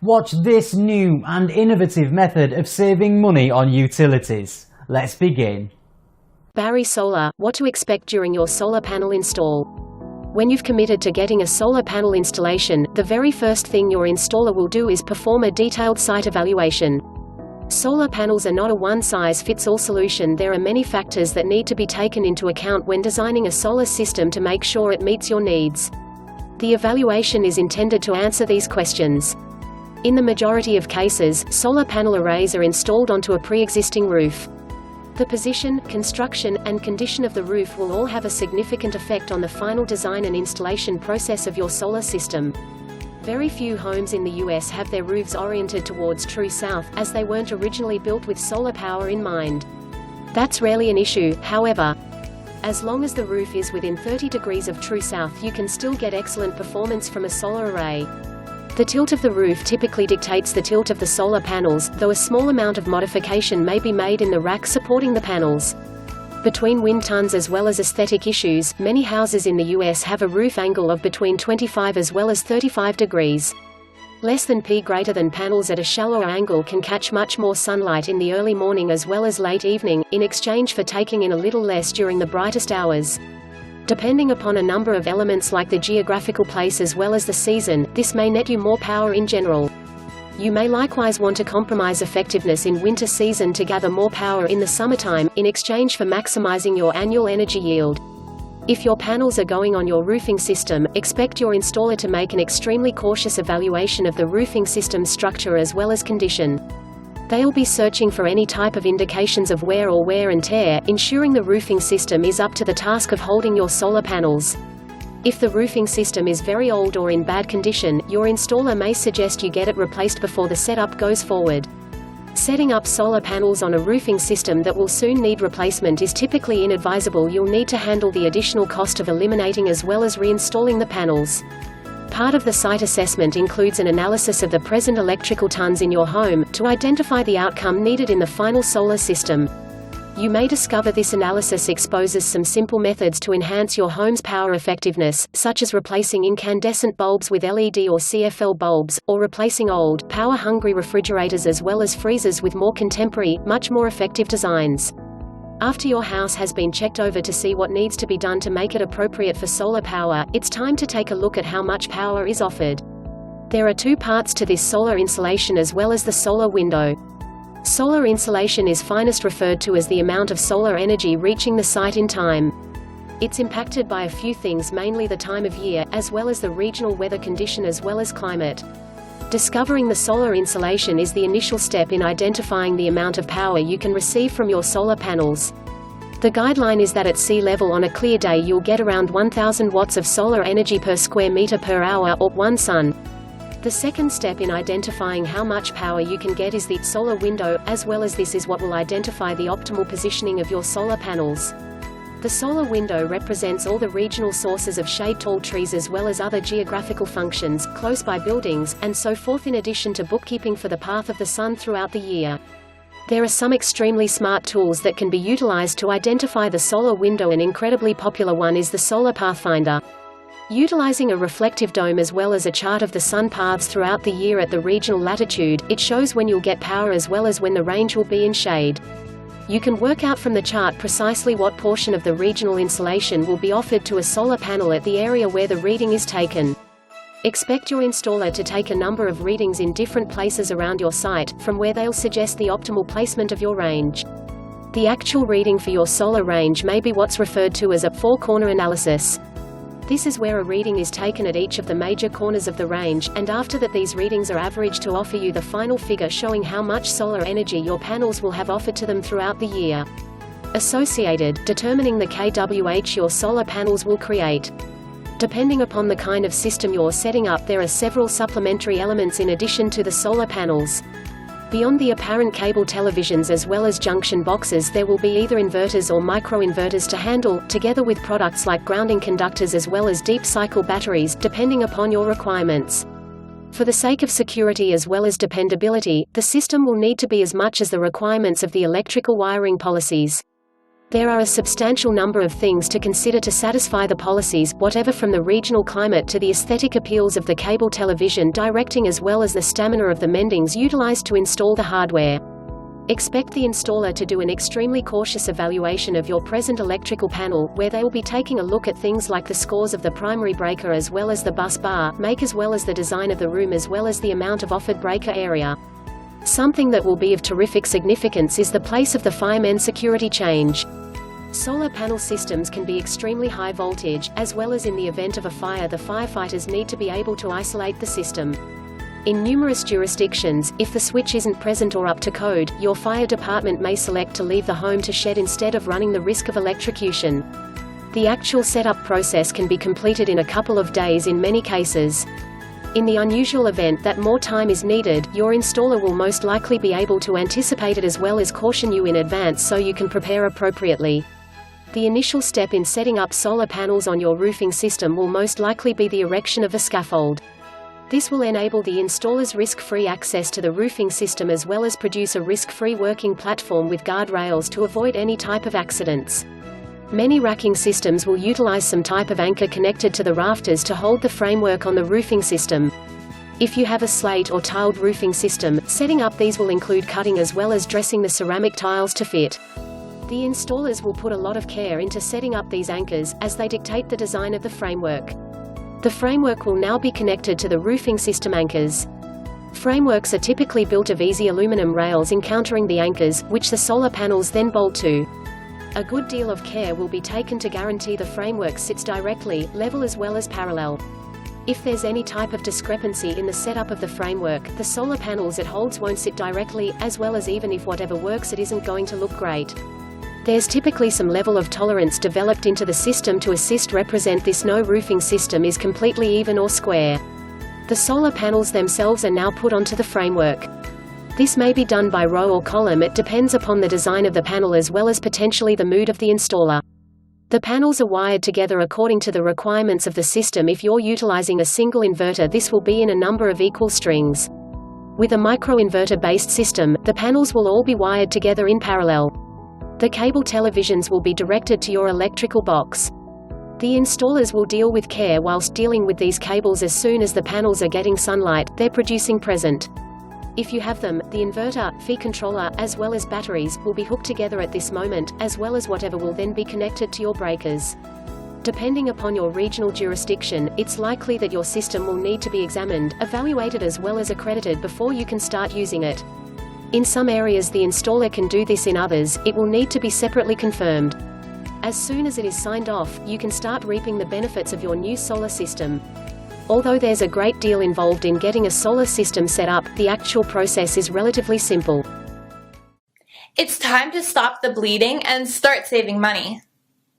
Watch this new and innovative method of saving money on utilities. Let's begin. Barry Solar, what to expect during your solar panel install. When you've committed to getting a solar panel installation, the very first thing your installer will do is perform a detailed site evaluation. Solar panels are not a one-size-fits-all solution. There are many factors that need to be taken into account when designing a solar system to make sure it meets your needs. The evaluation is intended to answer these questions. In the majority of cases, solar panel arrays are installed onto a pre-existing roof. The position, construction, and condition of the roof will all have a significant effect on the final design and installation process of your solar system. Very few homes in the US have their roofs oriented towards true south, as they weren't originally built with solar power in mind. That's rarely an issue, however. As long as the roof is within 30 degrees of true south, you can still get excellent performance from a solar array. The tilt of the roof typically dictates the tilt of the solar panels, though a small amount of modification may be made in the rack supporting the panels. Between wind tunnels as well as aesthetic issues, many houses in the US have a roof angle of between 25 as well as 35 degrees. Less than P greater than panels at a shallower angle can catch much more sunlight in the early morning as well as late evening, in exchange for taking in a little less during the brightest hours. Depending upon a number of elements like the geographical place as well as the season, this may net you more power in general. You may likewise want to compromise effectiveness in winter season to gather more power in the summertime, in exchange for maximizing your annual energy yield. If your panels are going on your roofing system, expect your installer to make an extremely cautious evaluation of the roofing system's structure as well as condition. They'll be searching for any type of indications of wear or wear and tear, ensuring the roofing system is up to the task of holding your solar panels. If the roofing system is very old or in bad condition, your installer may suggest you get it replaced before the setup goes forward. Setting up solar panels on a roofing system that will soon need replacement is typically inadvisable. You'll need to handle the additional cost of eliminating as well as reinstalling the panels. Part of the site assessment includes an analysis of the present electrical tons in your home, to identify the outcome needed in the final solar system. You may discover this analysis exposes some simple methods to enhance your home's power effectiveness, such as replacing incandescent bulbs with LED or CFL bulbs, or replacing old, power-hungry refrigerators as well as freezers with more contemporary, much more effective designs. After your house has been checked over to see what needs to be done to make it appropriate for solar power, it's time to take a look at how much power is offered. There are two parts to this solar insulation as well as the solar window. Solar insulation is finest referred to as the amount of solar energy reaching the site in time. It's impacted by a few things, mainly the time of year, as well as the regional weather condition as well as climate. Discovering the solar insulation is the initial step in identifying the amount of power you can receive from your solar panels. The guideline is that at sea level on a clear day you'll get around 1000 watts of solar energy per square meter per hour, or 1 sun. The second step in identifying how much power you can get is the solar window, as well as this is what will identify the optimal positioning of your solar panels. The solar window represents all the regional sources of shade, tall trees as well as other geographical functions, close by buildings, and so forth, in addition to bookkeeping for the path of the sun throughout the year. There are some extremely smart tools that can be utilized to identify the solar window. An incredibly popular one is the Solar Pathfinder. Utilizing a reflective dome as well as a chart of the sun paths throughout the year at the regional latitude, it shows when you'll get power as well as when the range will be in shade. You can work out from the chart precisely what portion of the regional insolation will be offered to a solar panel at the area where the reading is taken. Expect your installer to take a number of readings in different places around your site, from where they'll suggest the optimal placement of your range. The actual reading for your solar range may be what's referred to as a four-corner analysis. This is where a reading is taken at each of the major corners of the range, and after that these readings are averaged to offer you the final figure showing how much solar energy your panels will have offered to them throughout the year. Associated, determining the kWh your solar panels will create. Depending upon the kind of system you're setting up, there are several supplementary elements in addition to the solar panels. Beyond the apparent cable televisions as well as junction boxes, there will be either inverters or microinverters to handle, together with products like grounding conductors as well as deep cycle batteries, depending upon your requirements. For the sake of security as well as dependability, the system will need to be as much as the requirements of the electrical wiring policies. There are a substantial number of things to consider to satisfy the policies, whatever from the regional climate to the aesthetic appeals of the cable television directing as well as the stamina of the mendings utilized to install the hardware. Expect the installer to do an extremely cautious evaluation of your present electrical panel, where they will be taking a look at things like the scores of the primary breaker as well as the bus bar, make as well as the design of the room as well as the amount of offered breaker area. Something that will be of terrific significance is the place of the fireman security change. Solar panel systems can be extremely high voltage, as well as in the event of a fire the firefighters need to be able to isolate the system. In numerous jurisdictions, if the switch isn't present or up to code, your fire department may select to leave the home to shed instead of running the risk of electrocution. The actual setup process can be completed in a couple of days in many cases. In the unusual event that more time is needed, your installer will most likely be able to anticipate it as well as caution you in advance so you can prepare appropriately. The initial step in setting up solar panels on your roofing system will most likely be the erection of a scaffold. This will enable the installer's risk-free access to the roofing system as well as produce a risk-free working platform with guardrails to avoid any type of accidents. Many racking systems will utilize some type of anchor connected to the rafters to hold the framework on the roofing system. If you have a slate or tiled roofing system, setting up these will include cutting as well as dressing the ceramic tiles to fit. The installers will put a lot of care into setting up these anchors, as they dictate the design of the framework. The framework will now be connected to the roofing system anchors. Frameworks are typically built of easy aluminum rails encountering the anchors, which the solar panels then bolt to. A good deal of care will be taken to guarantee the framework sits directly, level as well as parallel. If there's any type of discrepancy in the setup of the framework, the solar panels it holds won't sit directly, as well as even if whatever works it isn't going to look great. There's typically some level of tolerance developed into the system to assist represent this no roofing system is completely even or square. The solar panels themselves are now put onto the framework. This may be done by row or column, it depends upon the design of the panel as well as potentially the mood of the installer. The panels are wired together according to the requirements of the system. If you're utilizing a single inverter, this will be in a number of equal strings. With a microinverter-based system, the panels will all be wired together in parallel. The cable televisions will be directed to your electrical box. The installers will deal with care whilst dealing with these cables. As soon as the panels are getting sunlight, they're producing present. If you have them, the inverter, feed controller, as well as batteries, will be hooked together at this moment, as well as whatever will then be connected to your breakers. Depending upon your regional jurisdiction, it's likely that your system will need to be examined, evaluated as well as accredited before you can start using it. In some areas the installer can do this, in others, it will need to be separately confirmed. As soon as it is signed off, you can start reaping the benefits of your new solar system. Although there's a great deal involved in getting a solar system set up, the actual process is relatively simple. It's time to stop the bleeding and start saving money.